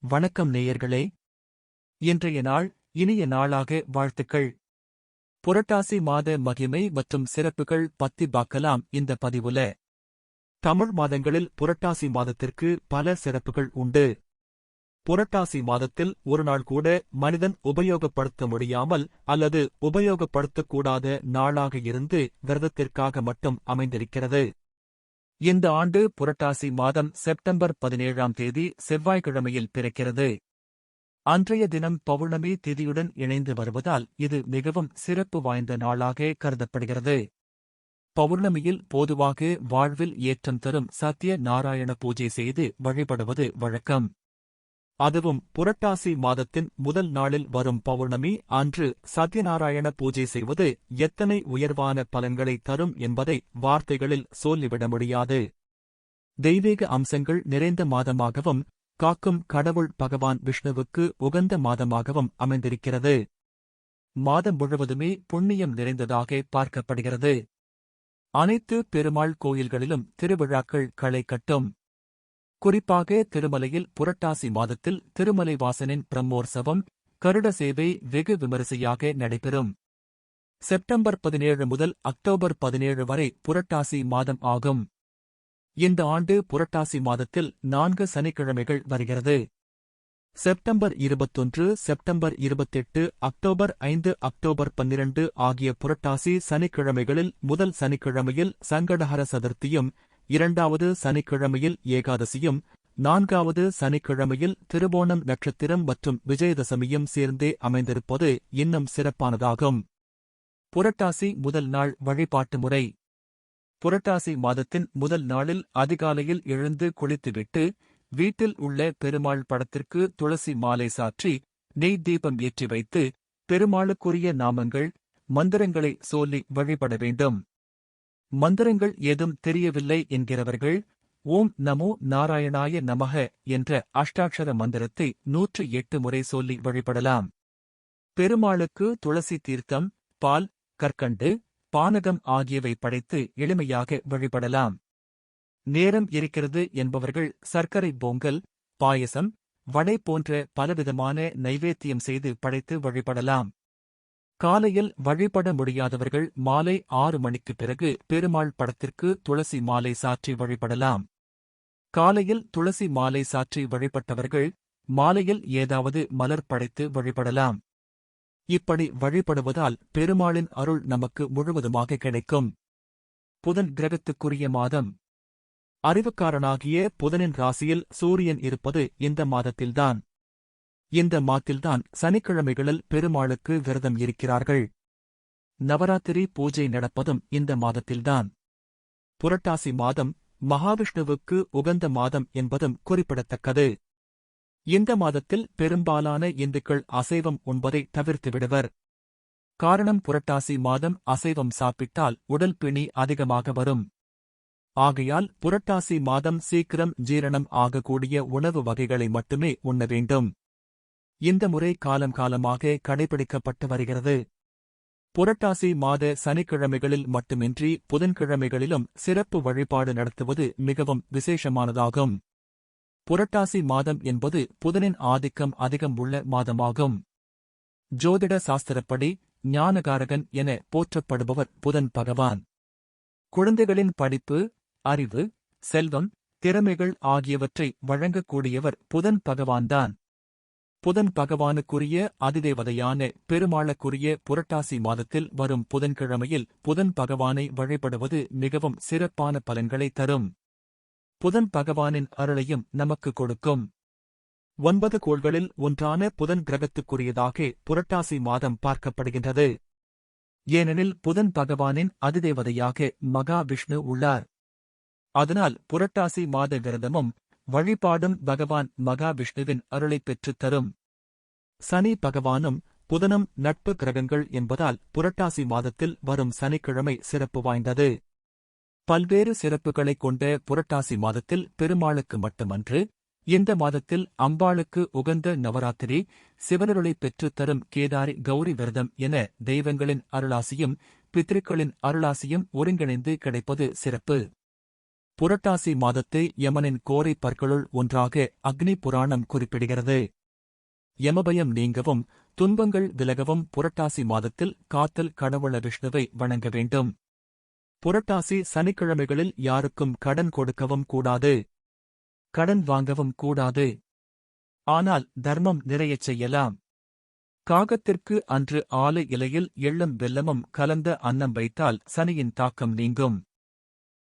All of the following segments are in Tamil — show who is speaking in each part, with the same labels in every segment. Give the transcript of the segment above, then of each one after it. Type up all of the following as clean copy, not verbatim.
Speaker 1: வணக்கம் நேயர்களே. இன்றைய நாள் இனிய நாளாக வாழ்த்துக்கள். புரட்டாசி மாத மகிமை மற்றும் சிறப்புகள் பத்தி பார்க்கலாம் இந்த பதிவுல. தமிழ் மாதங்களில் புரட்டாசி மாதத்திற்கு பல சிறப்புகள் உண்டு. புரட்டாசி மாதத்தில் ஒரு நாள் கூட மனிதன் உபயோகப்படுத்த முடியாமல் அல்லது உபயோகப்படுத்தக்கூடாத நாளாக இருந்து விரதத்திற்காக மட்டும் அமைந்திருக்கிறது. இந்த ஆண்டு புரட்டாசி மாதம் செப்டம்பர் 17ஆம் தேதி செவ்வாய்க்கிழமையில் பிறக்கிறது. அன்றைய தினம் பௌர்ணமி திதியுடன் இணைந்து வருவதால் இது மிகவும் சிறப்பு வாய்ந்த நாளாக கருதப்படுகிறது. பௌர்ணமியில் பொதுவாக வாழ்வில் ஏற்றம் தரும் சத்ய நாராயண பூஜை செய்து வழிபடுவது வழக்கம். அதுவும் புரட்டாசி மாதத்தின் முதல் நாளில் வரும் பௌர்ணமி அன்று சத்யநாராயண பூஜை செய்வது எத்தனை உயர்வான பலன்களை தரும் என்பதை வார்த்தைகளில் சொல்லிவிட முடியாது. தெய்வீக அம்சங்கள் நிறைந்த மாதமாகவும் காக்கும் கடவுள் பகவான் விஷ்ணுவுக்கு உகந்த மாதமாகவும் அமைந்திருக்கிறது. மாதம் முழுவதுமே புண்ணியம் நிறைந்ததாக பார்க்கப்படுகிறது. அனைத்து பெருமாள் கோயில்களிலும் திருவிழாக்கள் களை கட்டும். குறிப்பாக திருமலையில் புரட்டாசி மாதத்தில் திருமலை வாசனின் பிரம்மோற்சவம், கருட சேவை வெகு விமரிசையாக நடைபெறும். செப்டம்பர் 17 முதல் அக்டோபர் 17 வரை புரட்டாசி மாதம் ஆகும். இந்த ஆண்டு புரட்டாசி மாதத்தில் 4 சனிக்கிழமைகள் வருகிறது. செப்டம்பர் 21, செப்டம்பர் 28, அக்டோபர் 5, அக்டோபர் 12 ஆகிய புரட்டாசி சனிக்கிழமைகளில் முதல் சனிக்கிழமையில் சங்கடஹர சதுர்த்தியும், இரண்டாவது சனிக்கிழமையில் ஏகாதசியும், நான்காவது சனிக்கிழமையில் திருவோணம் நட்சத்திரம் மற்றும் விஜயதசமியும் சேர்ந்தே அமைந்திருப்பது இன்னும் சிறப்பானதாகும். புரட்டாசி முதல் நாள் வழிபாட்டு முறை. புரட்டாசி மாதத்தின் முதல் நாளில் அதிகாலையில் எழுந்து குளித்துவிட்டு வீட்டில் உள்ள பெருமாள் படத்திற்கு துளசி மாலை சாற்றி நெய் தீபம் ஏற்றி வைத்து பெருமாளுக்குரிய நாமங்கள், மந்திரங்களை சொல்லி வழிபட வேண்டும். மந்திரங்கள் ஏதும் தெரியவில்லை என்கிறவர்கள் ஓம் நமோ நாராயணாய நமக என்ற அஷ்டாட்சர மந்திரத்தை 108 முறை சொல்லி வழிபடலாம். பெருமாளுக்கு துளசி தீர்த்தம், பால், கற்கண்டு, பானகம் ஆகியவை படைத்து எளிமையாக வழிபடலாம். நேரம் இருக்கிறது என்பவர்கள் சர்க்கரை பொங்கல், பாயசம், வடை போன்ற பலவிதமான நைவேத்தியம் செய்து படைத்து வழிபடலாம். காலையில் வழிபட முடியாதவர்கள் மாலை 6 மணிக்கு பிறகு பெருமாள் படத்திற்கு துளசி மாலை சாற்றி வழிபடலாம். காலையில் துளசி மாலை சாற்றி வழிபட்டவர்கள் மாலையில் ஏதாவது மலர் படைத்து வழிபடலாம். இப்படி வழிபடுவதால் பெருமாளின் அருள் நமக்கு முழுவதுமாக கிடைக்கும். புதன் கிரகத்துக்குரிய மாதம். அறிவுக்காரனாகிய புதனின் ராசியில் சூரியன் இருப்பது இந்த மாதத்தில்தான். இந்த மாதத்தில்தான் சனிக்கிழமைகளில் பெருமாளுக்கு விரதம் இருக்கிறார்கள். நவராத்திரி பூஜை நடப்பதும் இந்த மாதத்தில்தான். புரட்டாசி மாதம் மகாவிஷ்ணுவுக்கு உகந்த மாதம் என்பதும் குறிப்பிடத்தக்கது. இந்த மாதத்தில் பெரும்பாலான இந்துக்கள் அசைவம் உண்பதை தவிர்த்துவிடுவர். காரணம், புரட்டாசி மாதம் அசைவம் சாப்பிட்டால் உடல் பிணி அதிகமாக வரும். ஆகையால் புரட்டாசி மாதம் சீக்கிரம் ஜீரணம் ஆகக்கூடிய உணவு வகைகளை மட்டுமே உண்ண வேண்டும். இந்த முறை காலம் காலமாக கடைபிடிக்கப்பட்டு வருகிறது. புரட்டாசி மாத சனிக்கிழமைகளில் மட்டுமின்றி புதன்கிழமைகளிலும் சிறப்பு வழிபாடு நடத்துவது மிகவும் விசேஷமானதாகும். புரட்டாசி மாதம் என்பது புதனின் ஆதிக்கம் அதிகம் உள்ள மாதமாகும். ஜோதிட சாஸ்திரப்படி ஞானகாரகன் என போற்றப்படுபவர் புதன் பகவான். குழந்தைகளின் படிப்பு, அறிவு, செல்வம், திறமைகள் ஆகியவற்றை வழங்கக்கூடியவர் புதன் பகவான்தான். புதன் பகவானுக்குரிய அதிதேவதையான பெருமாளுக்குரிய புரட்டாசி மாதத்தில் வரும் புதன்கிழமையில் புதன் பகவானை வழிபடுவது மிகவும் சிறப்பான பலன்களை தரும். புதன் பகவானின் அருளையும் நமக்கு கொடுக்கும். 9 கோள்களில் ஒன்றான புதன் கிரகத்துக்குரியதாக புரட்டாசி மாதம் பார்க்கப்படுகின்றது. ஏனெனில் புதன் பகவானின் அதிதேவதையாக மகாவிஷ்ணு உள்ளார். அதனால் புரட்டாசி மாத விரதமும் வழிபாடும் பகவான் மகாவிஷ்ணுவின் அருளைப் பெற்றுத் தரும். சனி பகவானும் புதனும் நட்பு கிரகங்கள் என்பதால் புரட்டாசி மாதத்தில் வரும் சனிக்கிழமை சிறப்பு வாய்ந்தது. பல்வேறு சிறப்புகளைக் கொண்ட புரட்டாசி மாதத்தில் பெருமாளுக்கு மட்டுமன்று, இந்த மாதத்தில் அம்பாளுக்கு உகந்த நவராத்திரி, சிவனருளைப் பெற்றுத் தரும் கேதாரி கௌரி விரதம் என தெய்வங்களின் அருளாசியும் பித்ருக்களின் அருளாசியும் ஒருங்கிணைந்து கிடைப்பது சிறப்பு. புரட்டாசி மாதத்தை யமனின் கோரை பற்களுள் ஒன்றாக அக்னி புராணம் குறிப்பிடுகிறது. யமபயம் நீங்கவும் துன்பங்கள் விலகவும் புரட்டாசி மாதத்தில் காத்தல் கடவுள விஷ்ணுவை வணங்க வேண்டும். புரட்டாசி சனிக்கிழமைகளில் யாருக்கும் கடன் கொடுக்கவும் கூடாது. கடன் வாங்கவும் கூடாது. ஆனால் தர்மம் நிறையச் செய்யலாம். காகத்திற்கு அன்று ஆலை இலையில் எள்ளும் வெல்லமும் கலந்த அன்னம் வைத்தால் சனியின் தாக்கம் நீங்கும்.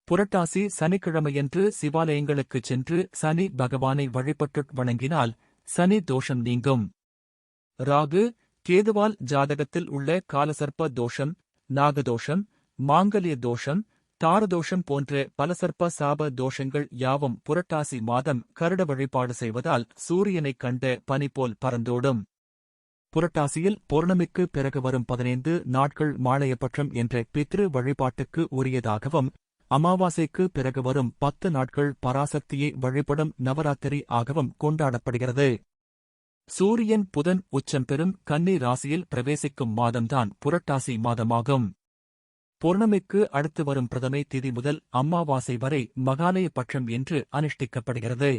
Speaker 1: புரட்டாசி சனிக்கிழமையன்று சிவாலயங்களுக்குச் சென்று சனி பகவானை வழிபட்டு வணங்கினால் சனி தோஷம் நீங்கும். ராகு கேதுவால் ஜாதகத்தில் உள்ள காலசர்ப்ப தோஷம், நாகதோஷம், மாங்கல்ய தோஷம், தாரதோஷம் போன்ற பலசர்ப்ப சாப தோஷங்கள் யாவும் புரட்டாசி மாதம் கருட வழிபாடு செய்வதால் சூரியனைக் கண்ட பனி போல் பறந்தோடும். புரட்டாசியில் பௌர்ணமிக்கு பிறகு வரும் 15 நாட்கள் மாலையபட்சம் என்ற பித்ரு வழிபாட்டுக்கு உரியதாகவும், அமாவாசைக்கு பிறகு வரும் 10 நாட்கள் பராசக்தியை வழிபடும் நவராத்திரி ஆகவும் கொண்டாடப்படுகிறது. சூரியன் புதன் உச்சம் பெறும் கன்னி ராசியில் பிரவேசிக்கும் மாதம்தான் புரட்டாசி மாதமாகும். பௌர்ணமிக்கு அடுத்து வரும் பிரதமை திதி முதல் அமாவாசை வரை மகாலய பட்சம் என்று அனுஷ்டிக்கப்படுகிறது.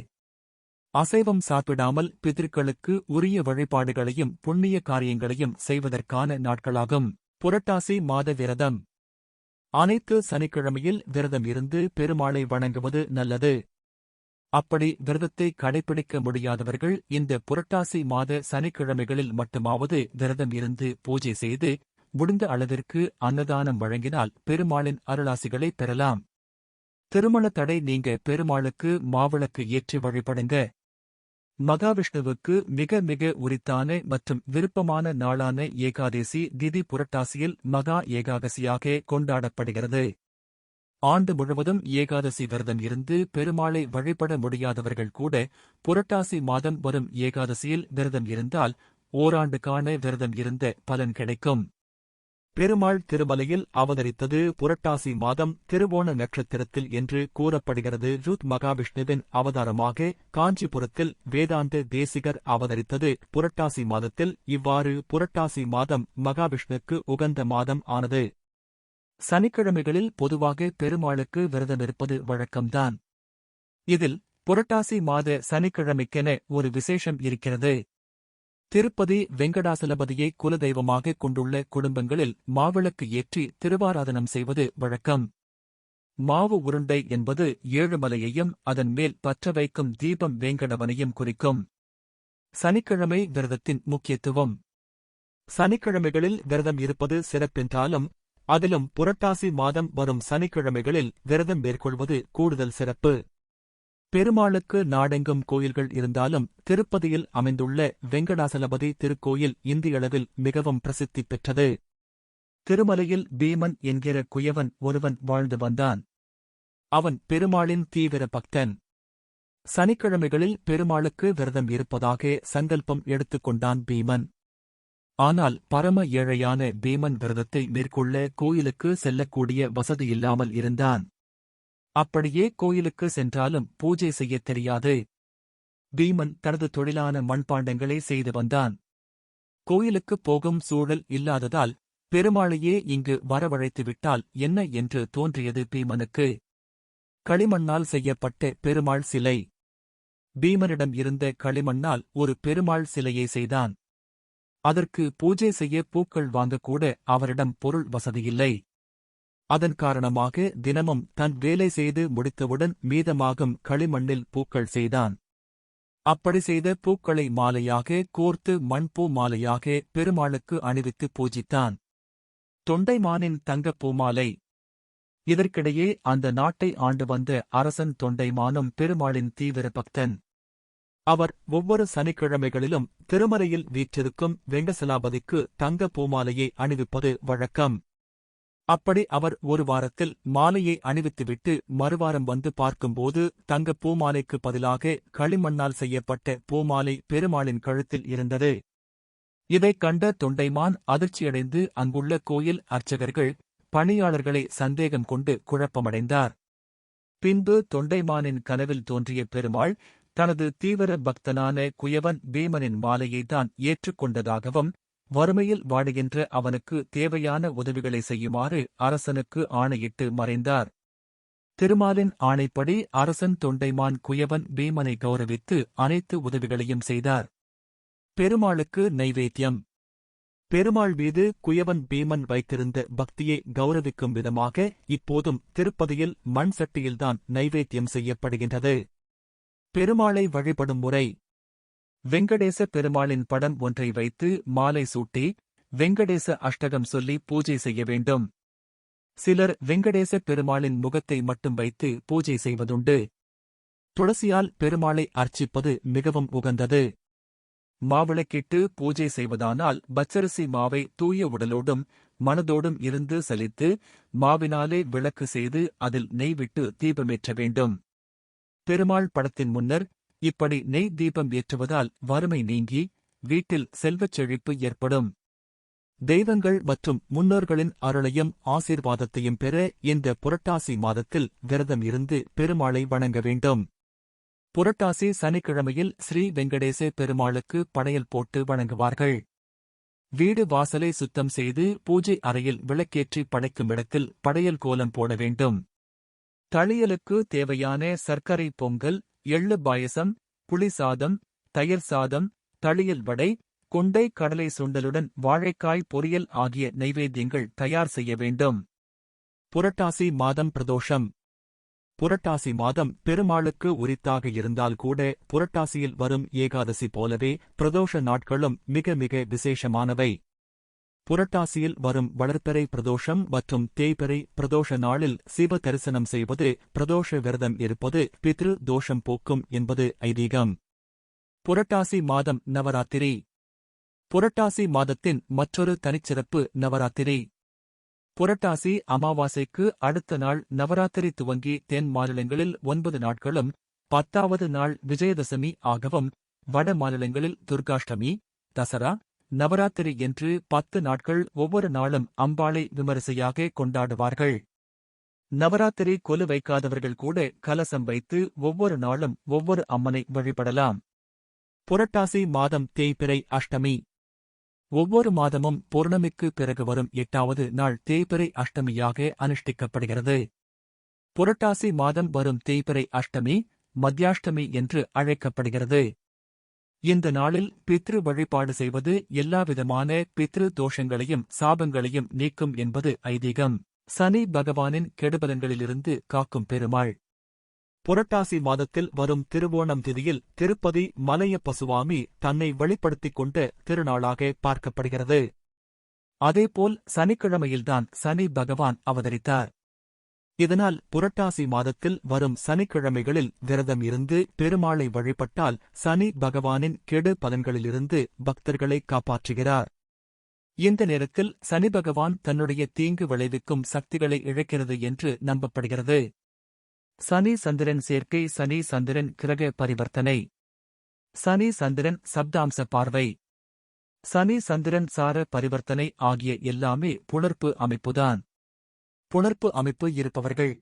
Speaker 1: அசைவம் சாப்பிடாமல் பிதர்களுக்கு உரிய வழிபாடுகளையும் புண்ணிய காரியங்களையும் செய்வதற்கான நாட்களாகும். புரட்டாசி மாத விரதம். அனைத்து சனிக்கிழமையில் விரதம் இருந்து பெருமாளை வணங்குவது நல்லது. அப்படி விரதத்தை கடைபிடிக்க முடியாதவர்கள் இந்த புரட்டாசி மாத சனிக்கிழமைகளில் மட்டுமாவது விரதம் இருந்து பூஜை செய்து முடிந்த அளவிற்கு அன்னதானம் வழங்கினால் பெருமாளின் அருளாசிகளை பெறலாம். திருமண தடை நீங்க பெருமாளுக்கு மாவிளக்கு ஏற்றி வழிபடுங்க. மகாவிஷ்ணுவுக்கு மிக மிக உரித்தான மற்றும் விருப்பமான நாளான ஏகாதேசி திதி புரட்டாசியில் மகா ஏகாதசியாக கொண்டாடப்படுகிறது. ஆண்டு முழுவதும் ஏகாதசி விரதம் இருந்து பெருமாளை வழிபட முடியாதவர்கள் கூட புரட்டாசி மாதம் வரும் ஏகாதசியில் விரதம் இருந்தால் ஓராண்டுக்கான விரதம் இருந்த பலன் கிடைக்கும். பெருமாள் திருமலையில் அவதரித்தது புரட்டாசி மாதம் திருவோண நட்சத்திரத்தில் என்று கூறப்படுகிறது. ருத் மகாவிஷ்ணுவின் அவதாரமாக காஞ்சிபுரத்தில் வேதாந்த தேசிகர் அவதரித்தது புரட்டாசி மாதத்தில். இவ்வாறு புரட்டாசி மாதம் மகாவிஷ்ணுக்கு உகந்த மாதம் ஆனது. சனிக்கிழமைகளில் பொதுவாக பெருமாளுக்கு விரதமிருப்பது வழக்கம்தான். இதில் புரட்டாசி மாத சனிக்கிழமைக்கென ஒரு விசேஷம் இருக்கிறது. திருப்பதி வெங்கடாசலபதியை குலதெய்வமாக கொண்டுள்ள குடும்பங்களில் மாவிளக்கு ஏற்றி திருவாராதனம் செய்வது வழக்கம். மாவு உருண்டை என்பது ஏழுமலையையும் அதன் மேல் பற்ற வைக்கும் தீபம் வேங்கடவனையும் குறிக்கும். சனிக்கிழமை விரதத்தின் முக்கியத்துவம். சனிக்கிழமைகளில் விரதம் இருப்பது சிறப்பென்றாலும் அதிலும் புரட்டாசி மாதம் வரும் சனிக்கிழமைகளில் விரதம் மேற்கொள்வது கூடுதல் சிறப்பு. பெருமாளுக்கு நாடெங்கும் கோயில்கள் இருந்தாலும் திருப்பதியில் அமைந்துள்ள வெங்கடாசலபதி திருக்கோயில் இந்தியளவில் மிகவும் பிரசித்தி பெற்றது. திருமலையில் பீமன் என்கிற குயவன் ஒருவன் வாழ்ந்து வந்தான். அவன் பெருமாளின் தீவிர பக்தன். சனிக்கிழமைகளில் பெருமாளுக்கு விரதம் இருப்பதாக சங்கல்பம் எடுத்துக்கொண்டான் பீமன். ஆனால் பரம ஏழையான பீமன் விரதத்தை மேற்கொள்ள கோயிலுக்கு செல்லக்கூடிய வசதியில்லாமல் இருந்தான். அப்படியே கோயிலுக்கு சென்றாலும் பூஜை செய்யத் தெரியாது. பீமன் தனது தொழிலான மண்பாண்டங்களை செய்து வந்தான். கோயிலுக்குப் போகும் சூழல் இல்லாததால் பெருமாளையே இங்கு வரவழைத்துவிட்டால் என்ன என்று தோன்றியது பீமனுக்கு. களிமண்ணால் செய்யப்பட்ட பெருமாள் சிலை. பீமனிடம் இருந்த களிமண்ணால் ஒரு பெருமாள் சிலையை செய்தான். அதற்கு பூஜை செய்ய பூக்கள் வாங்கக்கூட அவரிடம் பொருள் வசதியில்லை. அதன் காரணமாக தினமும் தன் வேலை செய்து முடித்தவுடன் மீதமாகும் களிமண்ணில் பூக்கள் செய்தான். அப்படி செய்த பூக்களை மாலையாக கோர்த்து மண்பூ மாலையாக பெருமாளுக்கு அணிவித்து பூஜித்தான். தொண்டைமானின் தங்கப் பூமாலை. இதற்கிடையே அந்த நாட்டை ஆண்டு வந்த அரசன் தொண்டைமானும் பெருமாளின் தீவிர பக்தன். அவர் ஒவ்வொரு சனிக்கிழமைகளிலும் திருமலையில் வீற்றிருக்கும் வெங்கடாசலபதிக்கு தங்க பூமாலையை அணிவிப்பது வழக்கம். அப்படி அவர் ஒரு வாரத்தில் மாலையை அணிவித்துவிட்டு மறுவாரம் வந்து பார்க்கும்போது தங்கப் பூமாலைக்கு பதிலாக களிமண்ணால் செய்யப்பட்ட பூமாலை பெருமாளின் கழுத்தில் இருந்தது. இதைக் கண்ட தொண்டைமான் அதிர்ச்சியடைந்து அங்குள்ள கோயில் அர்ச்சகர்கள், பணியாளர்களை சந்தேகம் கொண்டு குழப்பமடைந்தார். பின்பு தொண்டைமானின் கனவில் தோன்றிய பெருமாள் தனது தீவிர பக்தனான குயவன் பீமனின் மாலையைத்தான் ஏற்றுக்கொண்டதாகவும் வறுமையில் வாடுகின்ற அவனுக்கு தேவையான உதவிகளை செய்யுமாறு அரசனுக்கு ஆணையிட்டு மறைந்தார். திருமாலின் ஆணைப்படி அரசன் தொண்டைமான் குயவன் பீமனை கௌரவித்து அனைத்து உதவிகளையும் செய்தார். பெருமாளுக்கு நைவேத்தியம். பெருமாள் மீது குயவன் பீமன் வைத்திருந்த பக்தியை கௌரவிக்கும் விதமாக இப்போதும் திருப்பதியில் மண் சட்டியில்தான் நைவேத்தியம் செய்யப்படுகின்றது. பெருமாளை வழிபடும் முறை. வெங்கடேச பெருமாளின் படம் ஒன்றை வைத்து மாலை சூட்டி வெங்கடேச அஷ்டகம் சொல்லி பூஜை செய்ய வேண்டும். சிலர் வெங்கடேச பெருமாளின் முகத்தை மட்டும் வைத்து பூஜை செய்வதுண்டு. துளசியால் பெருமாளை அர்ச்சிப்பது மிகவும் உகந்தது. மாவிளக்கிட்டு பூஜை செய்வதானால் பச்சரிசி மாவை தூய உடலோடும் மனதோடும் இருந்து சலித்து மாவினாலே விளக்கு செய்து அதில் நெய் விட்டு தீபமேற்ற வேண்டும். பெருமாள் படத்தின் முன்னர் இப்படி நெய் தீபம் ஏற்றுவதால் வறுமை நீங்கி வீட்டில் செல்வச் செழிப்பு ஏற்படும். தெய்வங்கள் மற்றும் முன்னோர்களின் அருளையும் ஆசீர்வாதத்தையும் பெற இந்த புரட்டாசி மாதத்தில் விரதம் இருந்து பெருமாளை வணங்க வேண்டும். புரட்டாசி சனிக்கிழமையில் ஸ்ரீ வெங்கடேச பெருமாளுக்கு படையல் போட்டு வணங்குவார்கள். வீடு வாசலை சுத்தம் செய்து பூஜை அறையில் விளக்கேற்றி படைக்கும் இடத்தில் படையல் கோலம் போட வேண்டும். தளியலுக்கு தேவையான சர்க்கரை பொங்கல், எள்ளு பாயசம், புளி சாதம், தயிர் சாதம், தளியல் வடை, கொண்டை கடலை சுண்டலுடன் வாழைக்காய் பொரியல் ஆகிய நைவேத்தியங்கள் தயார் செய்ய வேண்டும். புரட்டாசி மாதம் பிரதோஷம். புரட்டாசி மாதம் பெருமாளுக்கு உரித்தாக இருந்தால் கூட புரட்டாசியில் வரும் ஏகாதசி போலவே பிரதோஷ நாட்களும் மிக மிக விசேஷமானவை. புரட்டாசியில் வரும் வளர்பிறை பிரதோஷம் மற்றும் தேய்பிறை பிரதோஷ நாளில் சிவ தரிசனம் செய்வது, பிரதோஷ விரதம் இருப்பது பித்ரு தோஷம் போக்கும் என்பது ஐதீகம். புரட்டாசி மாதம் நவராத்திரி. புரட்டாசி மாதத்தின் மற்றொரு தனிச்சிறப்பு நவராத்திரி. புரட்டாசி அமாவாசைக்கு அடுத்த நாள் நவராத்திரி துவங்கி தென் மாநிலங்களில் 9 நாட்களும் 10வது நாள் விஜயதசமி ஆகவும் வட மாநிலங்களில் துர்காஷ்டமி, தசரா, நவராத்திரி என்று 10 நாட்கள் ஒவ்வொரு நாளும் அம்பாளை விமரிசையாக கொண்டாடுவார்கள். நவராத்திரி கொலு வைக்காதவர்கள் கூட கலசம் வைத்து ஒவ்வொரு நாளும் ஒவ்வொரு அம்மனை வழிபடலாம். புரட்டாசி மாதம் தேய்பிறை அஷ்டமி. ஒவ்வொரு மாதமும் பௌர்ணமிக்கு பிறகு வரும் 8வது நாள் தேய்பிறை அஷ்டமியாக அனுஷ்டிக்கப்படுகிறது. புரட்டாசி மாதம் வரும் தேய்பிறை அஷ்டமி மத்தியாஷ்டமி என்று அழைக்கப்படுகிறது. இந்த நாளில் பித்ரு வழிபாடு செய்வது எல்லாவிதமான பித்ரு தோஷங்களையும் சாபங்களையும் நீக்கும் என்பது ஐதீகம். சனி பகவானின் கெடுபலன்களிலிருந்து காக்கும் பெருமாள். புரட்டாசி மாதத்தில் வரும் திருவோணம் திதியில் திருப்பதி மலையப்ப சுவாமி தன்னை வெளிப்படுத்திக் கொண்ட திருநாளாக பார்க்கப்படுகிறது. அதேபோல் சனிக்கிழமையில்தான் சனி பகவான் அவதரித்தார். இதனால் புரட்டாசி மாதத்தில் வரும் சனிக்கிழமைகளில் விரதம் இருந்து பெருமாளை வழிபட்டால் சனி பகவானின் கெடு பலன்களிலிருந்து பக்தர்களை காப்பாற்றுகிறார். இந்த நேரத்தில் சனி பகவான் தன்னுடைய தீங்கு விளைவிக்கும் சக்திகளை இழக்கிறது என்று நம்பப்படுகிறது. சனி சந்திரன் சேர்க்கை. சனி சந்திரன் கிரக பரிவர்த்தனை. சனி சந்திரன் சப்தாம்ச பார்வை. சனி சந்திரன் சார பரிவர்த்தனை ஆகிய எல்லாமே புணர்ப்பு அமைப்புதான். புணர்ப்பு அமைப்பு இருப்பவர்கள்,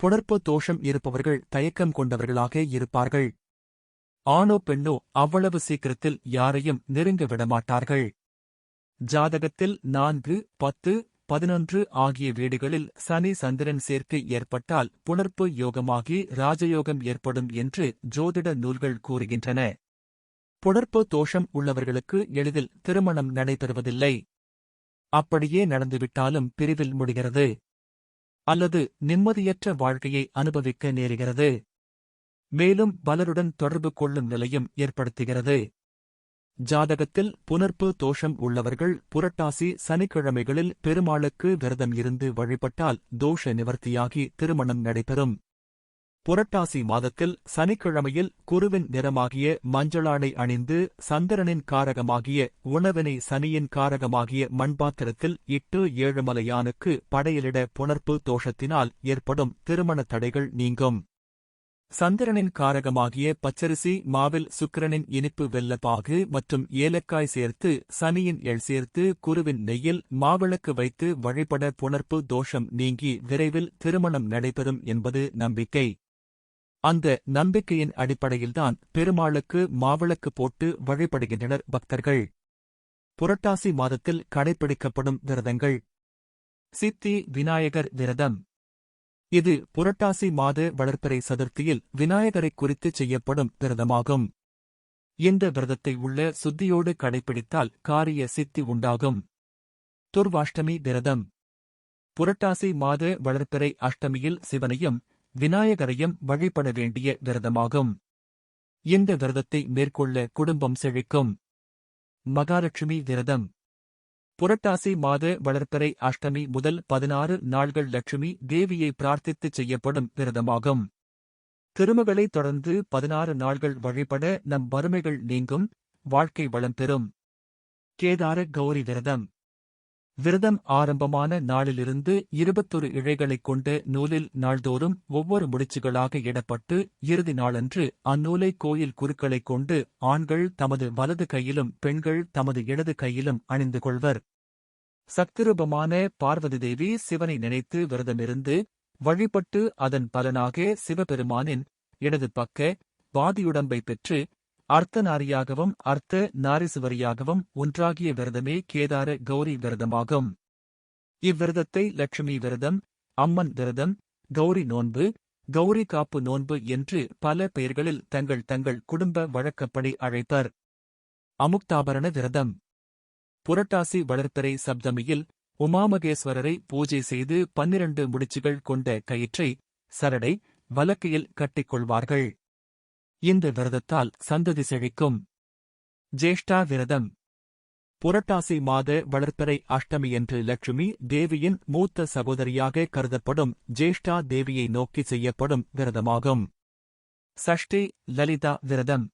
Speaker 1: புணர்ப்பு தோஷம் இருப்பவர்கள் தயக்கம் கொண்டவர்களாக இருப்பார்கள். ஆணோ பெண்ணோ அவ்வளவு சீக்கிரத்தில் யாரையும் நெருங்க விடமாட்டார்கள். ஜாதகத்தில் 4, 10, 11 ஆகிய வீடுகளில் சனி சந்திரன் சேர்க்கை ஏற்பட்டால் புணர்ப்பு யோகமாகி ராஜயோகம் ஏற்படும் என்று ஜோதிட நூல்கள் கூறுகின்றன. புணர்ப்பு தோஷம் உள்ளவர்களுக்கு எளிதில் திருமணம் நடைபெறுவதில்லை. அப்படியே நடந்துவிட்டாலும் பிரிவில் முடிகிறது அல்லது நிம்மதியற்ற வாழ்க்கையை அனுபவிக்க நேருகிறது. மேலும் பலருடன் தொடர்பு கொள்ளும் நிலையும் ஏற்படுத்துகிறது. ஜாதகத்தில் புணர்ப்பு தோஷம் உள்ளவர்கள் புரட்டாசி சனிக்கிழமைகளில் பெருமாளுக்கு விரதம் இருந்து வழிபட்டால் தோஷ நிவர்த்தியாகி திருமணம் நடைபெறும். புரட்டாசி மாதத்தில் சனிக்கிழமையில் குருவின் நிறமாகிய மஞ்சளாடை அணிந்து சந்திரனின் காரகமாகிய உணவினை சனியின் காரகமாகிய மண்பாத்திரத்தில் இட்டு ஏழுமலையானுக்கு படையலிட புணர்ப்பு தோஷத்தினால் ஏற்படும் திருமண தடைகள் நீங்கும். சந்திரனின் காரகமாகிய பச்சரிசி மாவில் சுக்கிரனின் இனிப்பு வெல்லப்பாகு மற்றும் ஏலக்காய் சேர்த்து சனியின் எள் சேர்த்து குருவின் நெய்யில் மாவிளக்கு வைத்து வழிபட புணர்ப்பு தோஷம் நீங்கி விரைவில் திருமணம் நடைபெறும் என்பது நம்பிக்கை. அந்த நம்பிக்கையின் அடிப்படையில்தான் பெருமாளுக்கு மாவிளக்கு போட்டு வழிபடுகின்றனர் பக்தர்கள். புரட்டாசி மாதத்தில் கடைப்பிடிக்கப்படும் விரதங்கள். சித்தி விநாயகர் விரதம். இது புரட்டாசி மாத வளர்பிறை சதுர்த்தியில் விநாயகரை குறித்து செய்யப்படும் விரதமாகும். இந்த விரதத்தை உள்ள சுத்தியோடு கடைபிடித்தால் காரிய சித்தி உண்டாகும். துர்வாஷ்டமி விரதம். புரட்டாசி மாத வளர்பிறை அஷ்டமியில் சிவனையும் விநாயகரையும் வழிபட வேண்டிய விரதமாகும். இந்த விரதத்தை மேற்கொள்ள குடும்பம் செழிக்கும். மகாலட்சுமி விரதம். புரட்டாசி மாத வளர்பிறை அஷ்டமி முதல் 16 நாள்கள் லட்சுமி தேவியை பிரார்த்தித்துச் செய்யப்படும் விரதமாகும். திருமகளை தொடர்ந்து 16 நாள்கள் வழிபட நம் வறுமைகள் நீங்கும், வாழ்க்கை வளம் பெறும். கேதார கௌரி விரதம். விரதம் ஆரம்பமான நாளிலிருந்து 21 இழைகளைக் கொண்ட நூலில் நாள்தோறும் ஒவ்வொரு முடிச்சுகளாக இடப்பட்டு இறுதி நாளன்று அந்நூலை கோயில் குருக்களைக் கொண்டு ஆண்கள் தமது வலது கையிலும் பெண்கள் தமது இடது கையிலும் அணிந்து கொள்வர். சக்திரூபமான பார்வதி தேவி சிவனை நினைத்து விரதமிருந்து வழிபட்டு அதன் பலனாக சிவபெருமானின் இடது பக்க வாதியுடம்பை பெற்று அர்த்தநாரியாகவும் அர்த்த நாரீசுவரியாகவும் ஒன்றாகிய விரதமே கேதார கௌரி விரதமாகும். இவ்விரதத்தை லட்சுமி விரதம், அம்மன் விரதம், கௌரி நோன்பு, கௌரி காப்பு நோன்பு என்று பல பெயர்களில் தங்கள் தங்கள் குடும்ப வழக்கப்படி அழைப்பர். அமுக்தாபரண விரதம். புரட்டாசி வளர்பிறை சப்தமியில் உமாமகேஸ்வரரை பூஜை செய்து 12 முடிச்சுகள் கொண்ட கயிற்றை சரடை வலக்கையில் கட்டிக்கொள்வார்கள். இந்த விரதத்தால் சந்ததி செழிக்கும். ஜேஷ்டா விரதம். புரட்டாசி மாத வளர்பிறை அஷ்டமியன்று லட்சுமி தேவியின் மூத்த சகோதரியாக கருதப்படும் ஜேஷ்டா தேவியை நோக்கி செய்யப்படும் விரதமாகும். சஷ்டி லலிதா விரதம்.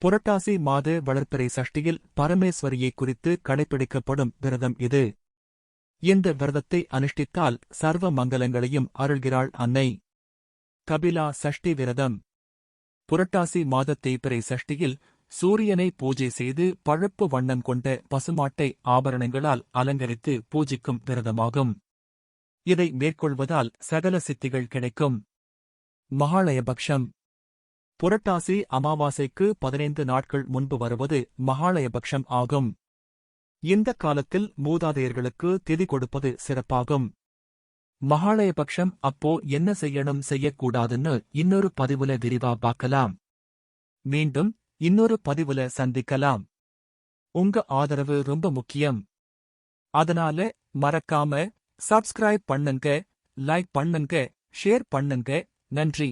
Speaker 1: புரட்டாசி மாத வளர்பிறை சஷ்டியில் பரமேஸ்வரியை குறித்து கடைபிடிக்கப்படும் விரதம் இது. இந்த விரதத்தை அனுஷ்டித்தால் சர்வ மங்கலங்களையும் அருள்கிறாள் அன்னை. கபிலா சஷ்டி விரதம். புரட்டாசி மாதத் தேய்பிறை சஷ்டியில் சூரியனை பூஜை செய்து பழுப்பு வண்ணம் கொண்ட பசுமாட்டை ஆபரணங்களால் அலங்கரித்து பூஜிக்கும் விரதமாகும். இதை மேற்கொள்வதால் சகல சித்திகள் கிடைக்கும். மகாளயபக்ஷம். புரட்டாசி அமாவாசைக்கு 15 நாட்கள் முன்பு வருவது மகாளயபக்ஷம் ஆகும். இந்த காலத்தில் மூதாதையர்களுக்கு திதி கொடுப்பது சிறப்பாகும். மகாளயபக்ஷம் அப்போ என்ன செய்யணும் செய்யக்கூடாதுன்னு இன்னொரு பதிவுல விரிவா பார்க்கலாம். மீண்டும் இன்னொரு பதிவுல சந்திக்கலாம். உங்க ஆதரவு ரொம்ப முக்கியம். அதனால மறக்காம சப்ஸ்கிரைப் பண்ணுங்க, லைக் பண்ணுங்க, ஷேர் பண்ணுங்க. நன்றி.